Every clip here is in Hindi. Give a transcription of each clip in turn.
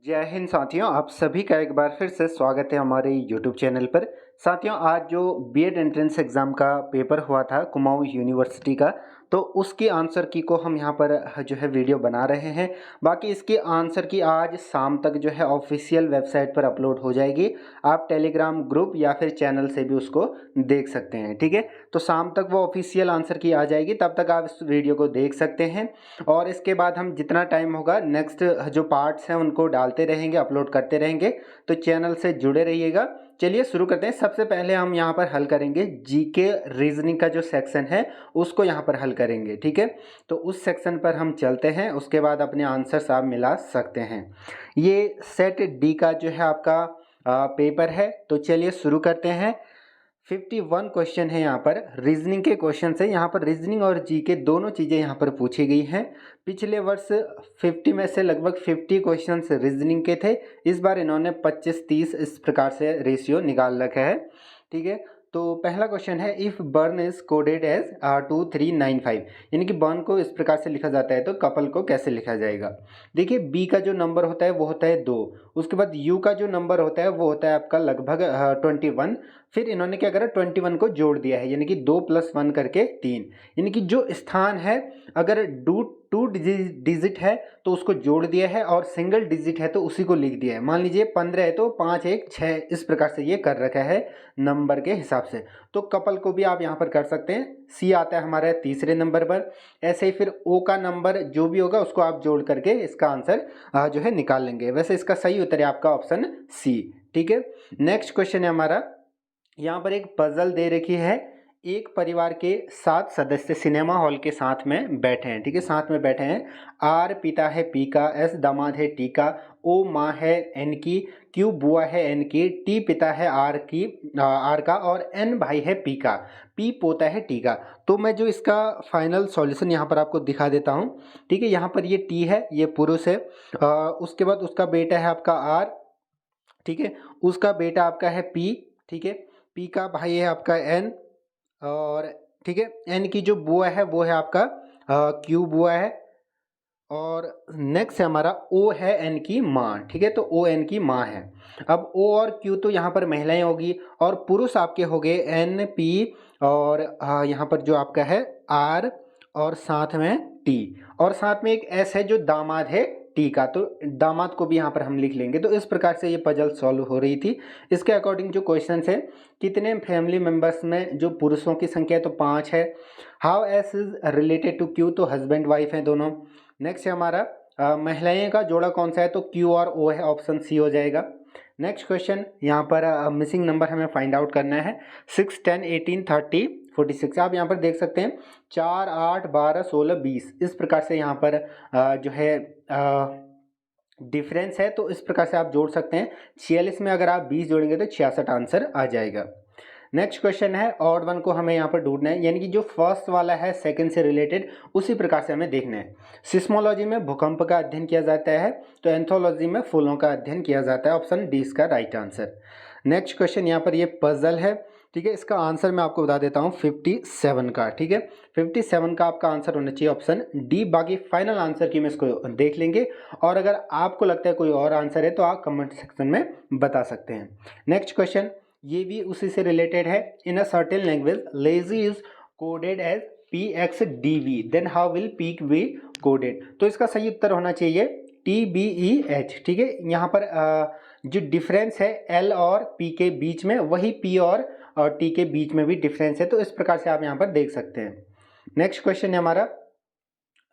जय हिंद साथियों, आप सभी का एक बार फिर से स्वागत है हमारे यूट्यूब चैनल पर। साथियों, आज जो बीएड एंट्रेंस एग्ज़ाम का पेपर हुआ था कुमाऊं यूनिवर्सिटी का, तो उसकी आंसर की को हम यहाँ पर जो है वीडियो बना रहे हैं। बाकी इसके आंसर की आज शाम तक जो है ऑफिशियल वेबसाइट पर अपलोड हो जाएगी। आप टेलीग्राम ग्रुप या फिर चैनल से भी उसको देख सकते हैं, ठीक है। तो शाम तक वो ऑफिशियल आंसर की आ जाएगी, तब तक आप इस वीडियो को देख सकते हैं। और इसके बाद हम जितना टाइम होगा नेक्स्ट जो पार्ट्स हैं उनको डालते रहेंगे, अपलोड करते रहेंगे। तो चैनल से जुड़े रहिएगा। चलिए शुरू करते हैं। सबसे पहले हम यहाँ पर हल करेंगे जीके रीजनिंग का जो सेक्शन है उसको यहाँ पर हल करेंगे, ठीक है। तो उस सेक्शन पर हम चलते हैं, उसके बाद अपने आंसर्स आप मिला सकते हैं। ये सेट डी का जो है आपका पेपर है। तो चलिए शुरू करते हैं। 51 क्वेश्चन है यहाँ पर रीजनिंग के क्वेश्चन है। यहाँ पर रीजनिंग और जीके दोनों चीज़ें यहाँ पर पूछी गई हैं। पिछले वर्ष 50 में से लगभग 50 क्वेश्चन रीजनिंग के थे। इस बार इन्होंने 25-30 इस प्रकार से रेशियो निकाल रखा है, ठीक है। तो पहला क्वेश्चन है, if burn is coded as 2395, यानी कि बर्न को इस प्रकार से लिखा जाता है तो कपल को कैसे लिखा जाएगा। देखिए, बी का जो नंबर होता है वो होता है 2। उसके बाद यू का जो नंबर होता है वो होता है आपका लगभग 21। फिर इन्होंने क्या करा, 21 को जोड़ दिया है, यानी कि 2 + 1 करके 3। यानी कि जो स्थान है अगर टू डिजिट है तो उसको जोड़ दिया है, और सिंगल डिजिट है तो उसी को लिख दिया है। मान लीजिए 15 है तो 5 1 6 इस प्रकार से ये कर रखा है नंबर के हिसाब से। तो कपल को भी आप यहाँ पर कर सकते हैं। सी आता है हमारे तीसरे नंबर पर। ऐसे ही फिर ओ का नंबर जो भी होगा उसको आप जोड़ करके इसका आंसर जो है निकाल लेंगे। वैसे इसका सही उत्तर है आपका ऑप्शन सी, ठीक है। नेक्स्ट क्वेश्चन है हमारा, यहाँ पर एक पजल दे रखी है। एक परिवार के 7 सदस्य सिनेमा हॉल के साथ में बैठे हैं, ठीक है, साथ में बैठे हैं। आर पिता है पी का, एस दामाद है टी का, ओ माँ है एन की, क्यू बुआ है एन की, टी पिता है आर का, और एन भाई है पी का, पी पोता है टी का। तो मैं जो इसका फाइनल सॉल्यूशन यहाँ पर आपको दिखा देता हूँ, ठीक है। यहाँ पर ये टी है, ये पुरुष है। उसके बाद उसका बेटा है आपका आर, ठीक है। उसका बेटा आपका है पी, ठीक है। पी का भाई है आपका एन, और ठीक है, एन की जो बुआ है वो है आपका क्यू बुआ है। और नेक्स्ट है हमारा ओ है एन की माँ, ठीक है। तो ओ एन की माँ है। अब ओ और क्यू तो यहाँ पर महिलाएं होगी, और पुरुष आपके हो गए एन पी, और यहाँ पर जो आपका है आर, और साथ में टी, और साथ में एक एस है जो दामाद है टी का। तो दामाद को भी यहाँ पर हम लिख लेंगे। तो इस प्रकार से ये पजल सॉल्व हो रही थी। इसके अकॉर्डिंग जो क्वेश्चन है, कितने फैमिली मेंबर्स में जो पुरुषों की संख्या है तो 5 है। How S is related to Q, तो हस्बैंड वाइफ है दोनों। नेक्स्ट है हमारा महिलाएं का जोड़ा कौन सा है, तो क्यू और ओ है, ऑप्शन सी हो जाएगा। नेक्स्ट क्वेश्चन, यहाँ पर मिसिंग नंबर हमें फाइंड आउट करना है। 6 10 18 30 46। आप यहाँ पर देख सकते हैं 4 8 12 16 20 इस प्रकार से यहाँ पर जो है डिफरेंस है। तो इस प्रकार से आप जोड़ सकते हैं। 46 में अगर आप 20 जोड़ेंगे तो 66 आंसर आ जाएगा। नेक्स्ट क्वेश्चन है, ऑड वन को हमें यहाँ पर ढूंढना है, यानी कि जो फर्स्ट वाला है सेकंड से रिलेटेड उसी प्रकार से हमें देखना है। सिस्मोलॉजी में भूकंप का अध्ययन किया जाता है, तो एंथोलॉजी में फूलों का अध्ययन किया जाता है। ऑप्शन डी इसका राइट आंसर। नेक्स्ट क्वेश्चन, यहाँ पर ये पजल है, ठीक है। इसका आंसर मैं आपको बता देता हूँ 57 का, ठीक है। 57 का आपका आंसर होना चाहिए ऑप्शन डी। बाकी फाइनल आंसर की मैं इसको देख लेंगे, और अगर आपको लगता है कोई और आंसर है तो आप कमेंट सेक्शन में बता सकते हैं। नेक्स्ट क्वेश्चन, ये भी उसी से रिलेटेड है। In a certain language lazy is coded as P X D V, then how will peak be coded. तो इसका सही उत्तर होना चाहिए टी बी ई एच, ठीक है। यहाँ पर जो डिफरेंस है एल और पी के बीच में, वही पी और टी के बीच में भी डिफरेंस है। तो इस प्रकार से आप यहाँ पर देख सकते हैं। नेक्स्ट क्वेश्चन है हमारा,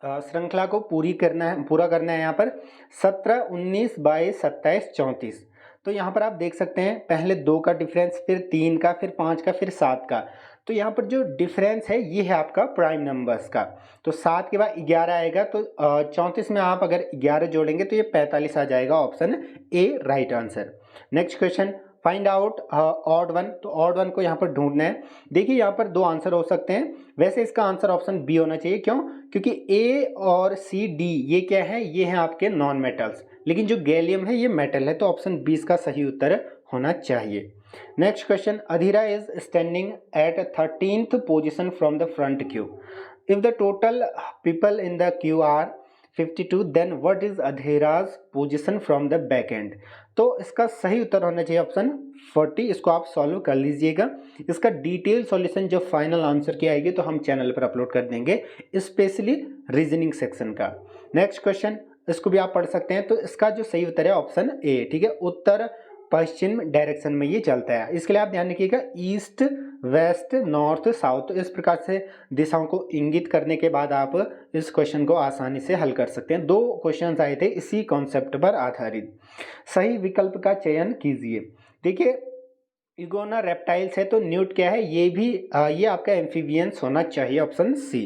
श्रृंखला को पूरा करना है यहाँ पर 17 19 22 27 34। तो यहाँ पर आप देख सकते हैं पहले 2 का डिफरेंस, फिर 3 का, फिर 5 का, फिर 7 का। तो यहाँ पर जो डिफरेंस है ये है आपका प्राइम नंबर्स का। तो 7 के बाद 11 आएगा, तो 34 में आप अगर 11 जोड़ेंगे तो ये 45 आ जाएगा। Option A right answer. Next question, find out odd one. तो ऑड वन को यहाँ पर ढूंढना है। देखिए, यहाँ पर 2 आंसर हो सकते हैं। वैसे इसका आंसर ऑप्शन बी होना चाहिए। क्यों? क्योंकि ए और सी डी ये क्या है, ये हैं आपके नॉन मेटल्स, लेकिन जो गैलियम है ये मेटल है। तो ऑप्शन बी इसका सही उत्तर होना चाहिए। Next question, Adhira is standing at 13th position from the front queue. If the total people in the queue are 52 then what is Adhira's position from the back end. तो इसका सही उत्तर होना चाहिए ऑप्शन 40। इसको आप सॉल्व कर लीजिएगा। इसका डिटेल सॉल्यूशन जो फाइनल आंसर की आएगी तो हम चैनल पर अपलोड कर देंगे, स्पेशली रीजनिंग सेक्शन का। नेक्स्ट क्वेश्चन, इसको भी आप पढ़ सकते हैं। तो इसका जो सही उत्तर है ऑप्शन ए, ठीक है, उत्तर पश्चिम डायरेक्शन में ये चलता है। इसके लिए आप ध्यान रखिएगा ईस्ट वेस्ट नॉर्थ साउथ, तो इस प्रकार से दिशाओं को इंगित करने के बाद आप इस क्वेश्चन को आसानी से हल कर सकते हैं। 2 क्वेश्चन आए थे इसी कॉन्सेप्ट पर आधारित। सही विकल्प का चयन कीजिए। देखिए इगोना रेप्टाइल्स है तो न्यूट क्या है, ये भी ये आपका एम्फीबियंस होना चाहिए, ऑप्शन सी।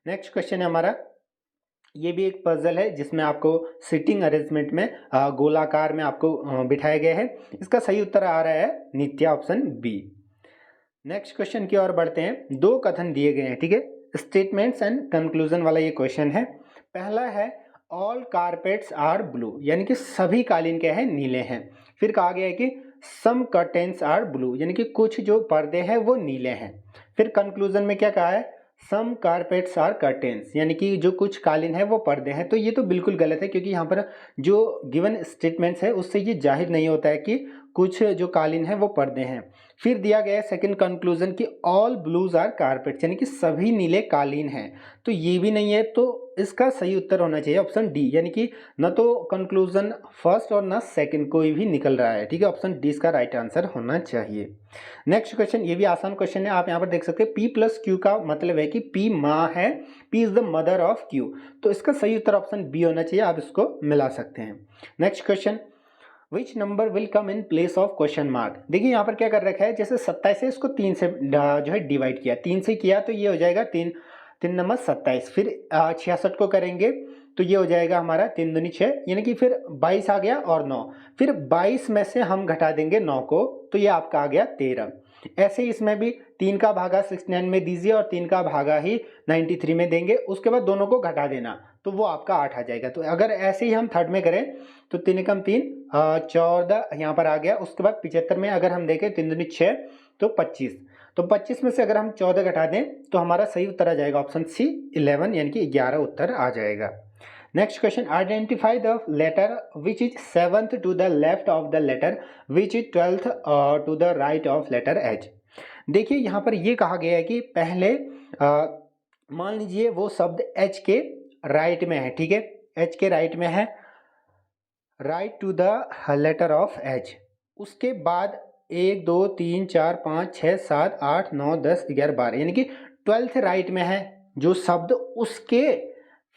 नेक्स्ट क्वेश्चन है हमारा, ये भी एक पजल है जिसमें आपको सिटिंग अरेंजमेंट में गोलाकार में आपको बिठाया गया है। इसका सही उत्तर आ रहा है नित्या, ऑप्शन बी। नेक्स्ट क्वेश्चन की ओर बढ़ते हैं। 2 कथन दिए गए हैं, ठीक है, स्टेटमेंट्स एंड कंक्लूजन वाला ये क्वेश्चन है। पहला है ऑल कारपेट्स आर ब्लू, यानी कि सभी कालीन क्या है, नीले हैं। फिर कहा गया है कि सम कर्टेन्स आर ब्लू, यानी कि कुछ जो पर्दे हैं वो नीले हैं। फिर कंक्लूजन में क्या कहा है, सम कारपेट्स आर कर्टेन्स, यानी कि जो कुछ कालीन है वो पर्दे हैं। तो ये तो बिल्कुल गलत है, क्योंकि यहाँ पर जो गिवन स्टेटमेंट्स है उससे ये जाहिर नहीं होता है कि कुछ जो कालीन है वो पर्दे हैं। फिर दिया गया है सेकंड कंक्लूजन कि ऑल ब्लूज आर कारपेट्स, यानी कि सभी नीले कालीन हैं। तो ये भी नहीं है, तो इसका सही उत्तर होना चाहिए ऑप्शन डी, यानी कि न तो कंक्लूजन फर्स्ट और न सेकंड कोई भी निकल रहा है, ठीक है। ऑप्शन डी इसका राइट आंसर होना चाहिए। नेक्स्ट क्वेश्चन, ये भी आसान क्वेश्चन है, आप यहाँ पर देख सकते हैं। पी प्लस क्यू का मतलब है कि पी माँ है, P is the mother of Q, तो इसका सही उत्तर ऑप्शन बी होना चाहिए। आप इसको मिला सकते हैं। Next question, which number will come in place of question mark. देखिए यहाँ पर क्या कर रखा है, जैसे 27 है, इसको 3 से जो है डिवाइड किया, 3 से किया तो ये हो जाएगा 3 3 नंबर 27। फिर 66 को करेंगे तो ये हो जाएगा हमारा 3 दूनी 6, यानी कि फिर 22 आ गया और 9। फिर 22 में से हम घटा देंगे 9 को, तो ये आपका आ गया 13। ऐसे ही इसमें भी 3 का भागा 69 में दीजिए और 3 का भागा ही 93 में देंगे। उसके बाद दोनों को घटा देना तो वो आपका 8 आ जाएगा। तो अगर ऐसे ही हम थर्ड में करें तो 3 एकम 3 14 यहाँ पर आ गया। उसके बाद 75 में अगर हम देखें 3 दूनी 6 तो 25, तो 25 में से अगर हम 14 घटा दें तो हमारा सही उत्तर आ जाएगा ऑप्शन सी 11, यानी कि 11 उत्तर आ जाएगा। Next question, identify the letter which is 7th to the left of the letter which is 12th to the right of letter H. देखिए यहाँ पर ये कहा गया है कि पहले मान लीजिए वो शब्द एच के राइट में है, ठीक है, एच के राइट में है, right to the letter of H. उसके बाद 1 2 3 4 5 6 7 8 9 10 11 12, यानी कि 12th राइट में है जो शब्द, उसके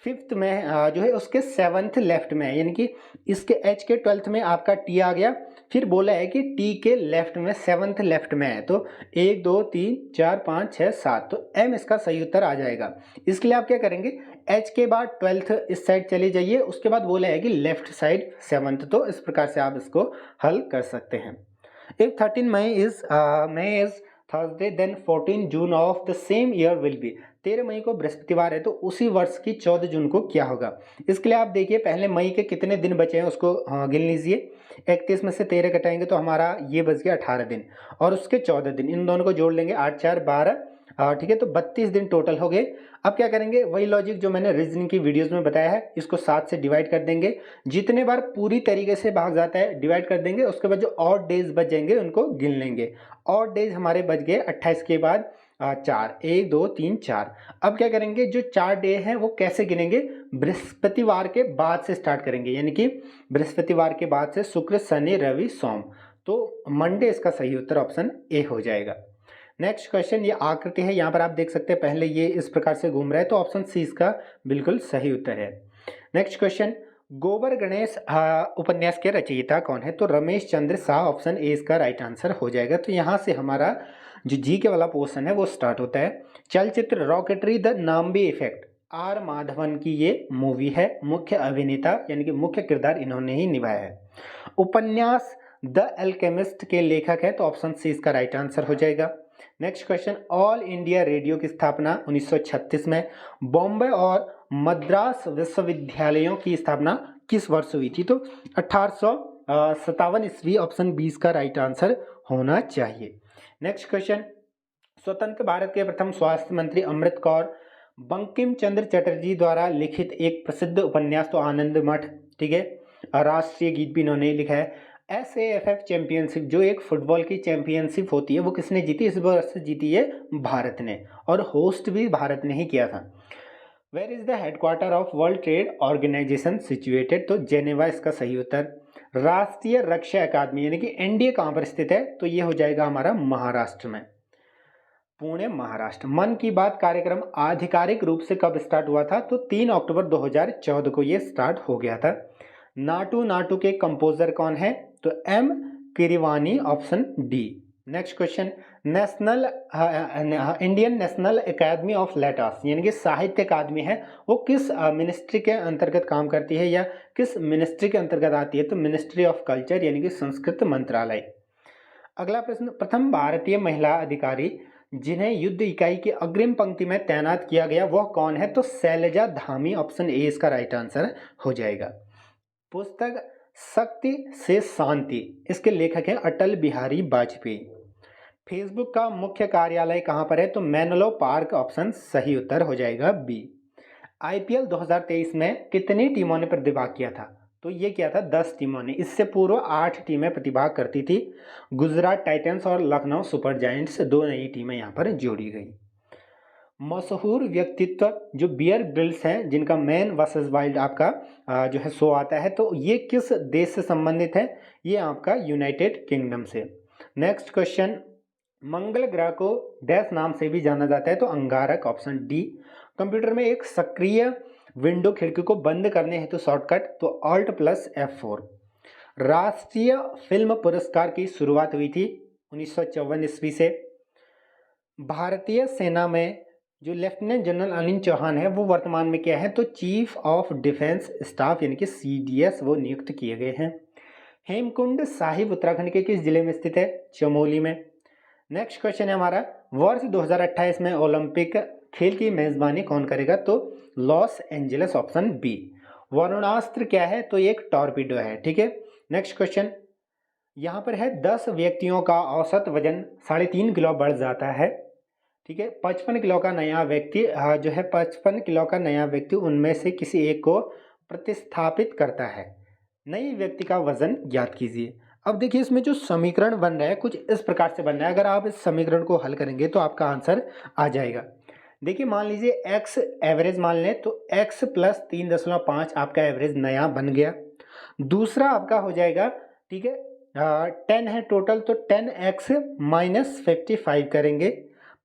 5th में जो है उसके 7th लेफ्ट में है, यानी कि इसके एच के 12th में आपका टी आ गया। फिर बोला है कि टी के लेफ्ट में 7th लेफ्ट में है, तो 1 2 3 4 5 6 7, तो एम इसका सही उत्तर आ जाएगा। इसके लिए आप क्या करेंगे, एच के बाद 12th इस साइड चले जाइए, उसके बाद बोला है कि लेफ्ट साइड 7th, तो इस प्रकार से आप इसको हल कर सकते हैं। If 13 May is Thursday then 14 June of the same year will be. 13 मई को बृहस्पतिवार है तो उसी वर्ष की 14 जून को क्या होगा। इसके लिए आप देखिए पहले मई के कितने दिन बचे हैं उसको गिन लीजिए। 31 में से 13 घटाएंगे तो हमारा ये बच गया 18 दिन, और उसके 14 दिन, इन दोनों को जोड़ लेंगे 8 4 12, ठीक है, तो 32 दिन टोटल हो गए। अब क्या करेंगे, वही लॉजिक जो मैंने रीजनिंग की वीडियोस में बताया है, इसको 7 से डिवाइड कर देंगे। जितने बार पूरी तरीके से भाग जाता है डिवाइड कर देंगे, उसके बाद जो ऑड डेज बच जाएंगे उनको गिन लेंगे। ऑड डेज हमारे बच गए 28 के बाद 4, 1 2 3 4। अब क्या करेंगे, जो 4 डे हैं वो कैसे गिनेंगे, बृहस्पतिवार के बाद से स्टार्ट करेंगे, यानी कि बृहस्पतिवार के बाद से शुक्र शनि रवि सोम, तो मंडे इसका सही उत्तर ऑप्शन ए हो जाएगा। नेक्स्ट क्वेश्चन, ये आकृति है, यहाँ पर आप देख सकते हैं पहले ये इस प्रकार से घूम रहा है, तो ऑप्शन सी इसका बिल्कुल सही उत्तर है। नेक्स्ट क्वेश्चन, गोबर गणेश उपन्यास के रचयिता कौन है, तो रमेश चंद्र शाह, ऑप्शन ए इसका राइट आंसर हो जाएगा। तो यहाँ से हमारा जो जी के वाला पोर्शन है वो स्टार्ट होता है। चलचित्र Rocketry the Nambi effect R Madhavan की ये मूवी है, मुख्य अभिनेता यानी कि मुख्य किरदार इन्होंने ही निभाया है। उपन्यास द एल्केमिस्ट के लेखक है, तो ऑप्शन सी इसका राइट आंसर हो जाएगा। Next question, all India radio की स्थापना 1936 में, बॉम्बे और मद्रास विश्वविद्यालयों की स्थापना किस वर्ष हुई थी, तो 1857 ईस्वी, ऑप्शन 20 का राइट आंसर होना चाहिए। नेक्स्ट क्वेश्चन, स्वतंत्र भारत के प्रथम स्वास्थ्य मंत्री अमृत कौर बंकिम चंद्र चटर्जी द्वारा लिखित एक प्रसिद्ध उपन्यास तो आनंद मठ, ठीक है। राष्ट्रीय गीत भी इन्होंने लिखा है। SAFF चैंपियनशिप जो एक फुटबॉल की चैंपियनशिप होती है वो किसने जीती? इस वर्ष जीती है भारत ने, और होस्ट भी भारत ने ही किया था। Where is the headquarters of World Trade Organization situated? तो जेनेवा इसका सही उत्तर। राष्ट्रीय रक्षा अकादमी यानी कि NDA कहाँ पर स्थित है? तो ये हो जाएगा हमारा महाराष्ट्र में, पुणे महाराष्ट्र। मन की बात कार्यक्रम आधिकारिक रूप से कब स्टार्ट हुआ था? तो 3 अक्टूबर 2014 को ये स्टार्ट हो गया था। नाटू नाटू के कंपोजर कौन है? तो M Keeravani, option D. Next question, national Indian national academy of letters यानी कि साहित्य अकादमी है, वो किस मिनिस्ट्री के अंतर्गत काम करती है या किस मिनिस्ट्री के अंतर्गत आती है? तो मिनिस्ट्री ऑफ कल्चर यानी कि संस्कृत मंत्रालय। अगला प्रश्न, प्रथम भारतीय महिला अधिकारी जिन्हें युद्ध इकाई की अग्रिम पंक्ति में तैनात किया गया वह कौन है? तो शैलजा धामी, ऑप्शन ए इसका राइट आंसर हो जाएगा। पुस्तक शक्ति से शांति, इसके लेखक हैं अटल बिहारी वाजपेयी। फेसबुक का मुख्य कार्यालय कहां पर है? तो मेनलो पार्क, ऑप्शन सही उत्तर हो जाएगा बी। IPL 2023 में कितनी टीमों ने प्रतिभाग किया था? तो ये किया था 10 टीमों ने। इससे पूर्व 8 टीमें प्रतिभाग करती थी। गुजरात टाइटंस और लखनऊ सुपर जायंट्स, 2 नई टीमें यहाँ पर जोड़ी गई। मशहूर व्यक्तित्व जो बियर ग्रिल्स हैं, जिनका मैन वर्सेस वाइल्ड आपका जो है शो आता है, तो ये किस देश से संबंधित है? ये आपका यूनाइटेड किंगडम से। नेक्स्ट क्वेश्चन, मंगल ग्रह को डैश नाम से भी जाना जाता है? तो अंगारक, ऑप्शन डी। कंप्यूटर में एक सक्रिय विंडो खिड़की को बंद करने हेतु शॉर्टकट? तो Alt+F4। राष्ट्रीय फिल्म पुरस्कार की शुरुआत हुई थी 1954 ईस्वी से। भारतीय सेना में जो लेफ्टिनेंट जनरल अनिल चौहान है वो वर्तमान में क्या है? तो चीफ ऑफ डिफेंस स्टाफ यानी कि CDS वो नियुक्त किए गए हैं। हेमकुंड साहिब उत्तराखंड के किस जिले में स्थित है? चमोली में। नेक्स्ट क्वेश्चन है हमारा, वर्ष 2028 में ओलंपिक खेल की मेजबानी कौन करेगा? तो Los Angeles, option B. Varunastra क्या है? तो एक टॉर्पीडो है, ठीक है। नेक्स्ट क्वेश्चन यहाँ पर है, 10 व्यक्तियों का औसत वजन 3.5 किलो बढ़ जाता है, ठीक है। 55 किलो का नया व्यक्ति जो है 55 किलो का नया व्यक्ति उनमें से किसी एक को प्रतिस्थापित करता है। नए व्यक्ति का वजन ज्ञात कीजिए। अब देखिए इसमें जो समीकरण बन रहा है कुछ इस प्रकार से बन रहा है। अगर आप इस समीकरण को हल करेंगे तो आपका आंसर आ जाएगा। देखिए मान लीजिए x एवरेज मान लें, तो x + 3.5 आपका एवरेज नया बन गया। दूसरा आपका हो जाएगा, ठीक है, 10 है टोटल, तो 10x - 55 करेंगे,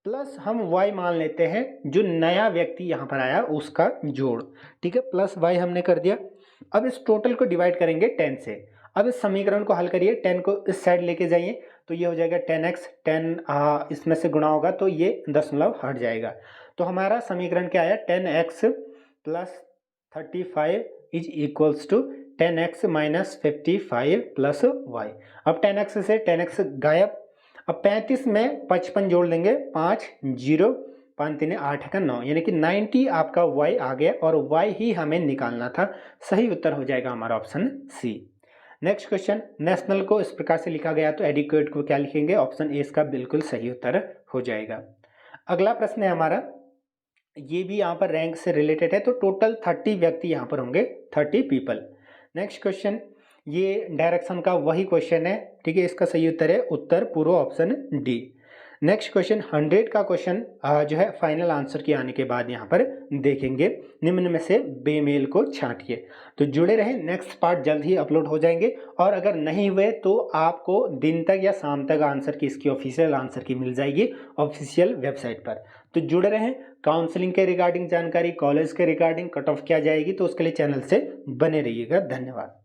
प्लस हम y मान लेते हैं जो नया व्यक्ति यहाँ पर आया उसका जोड़, ठीक है, प्लस y हमने कर दिया। अब इस टोटल को डिवाइड करेंगे 10 से। अब इस समीकरण को हल करिए, 10 को इस साइड लेके जाइए तो ये हो जाएगा 10x, 10 इसमें से गुणा होगा तो ये दशमलव हट जाएगा। तो हमारा समीकरण क्या आया? 10x + 35 = 10x - 55 + y। अब 10x से 10x गायब। अब 35 में 55 जोड़ लेंगे, 5 0 5 3 8 का 9 यानी कि 90 आपका y आ गया और y ही हमें निकालना था। सही उत्तर हो जाएगा हमारा option C. Next question, national को इस प्रकार से लिखा गया तो एडिक्वेट को क्या लिखेंगे? ऑप्शन ए इसका बिल्कुल सही उत्तर हो जाएगा। अगला प्रश्न है हमारा, ये भी यहाँ पर रैंक से रिलेटेड है, तो टोटल 30 व्यक्ति यहाँ पर होंगे, 30 पीपल। नेक्स्ट क्वेश्चन, ये डायरेक्शन का वही क्वेश्चन है, ठीक है, इसका सही उत्तर है उत्तर पूर्व, ऑप्शन डी। नेक्स्ट क्वेश्चन 100 का क्वेश्चन जो है फाइनल आंसर के आने के बाद यहाँ पर देखेंगे। निम्न में से बेमेल को छांटिए। तो जुड़े रहें, नेक्स्ट पार्ट जल्द ही अपलोड हो जाएंगे, और अगर नहीं हुए तो आपको दिन तक या शाम तक आंसर की, इसकी ऑफिशियल आंसर की मिल जाएगी ऑफिशियल वेबसाइट पर। तो जुड़े रहें। काउंसलिंग के रिगार्डिंग जानकारी, कॉलेज के रिगार्डिंग कट ऑफ क्या जाएगी, तो उसके लिए चैनल से बने रहिएगा। धन्यवाद।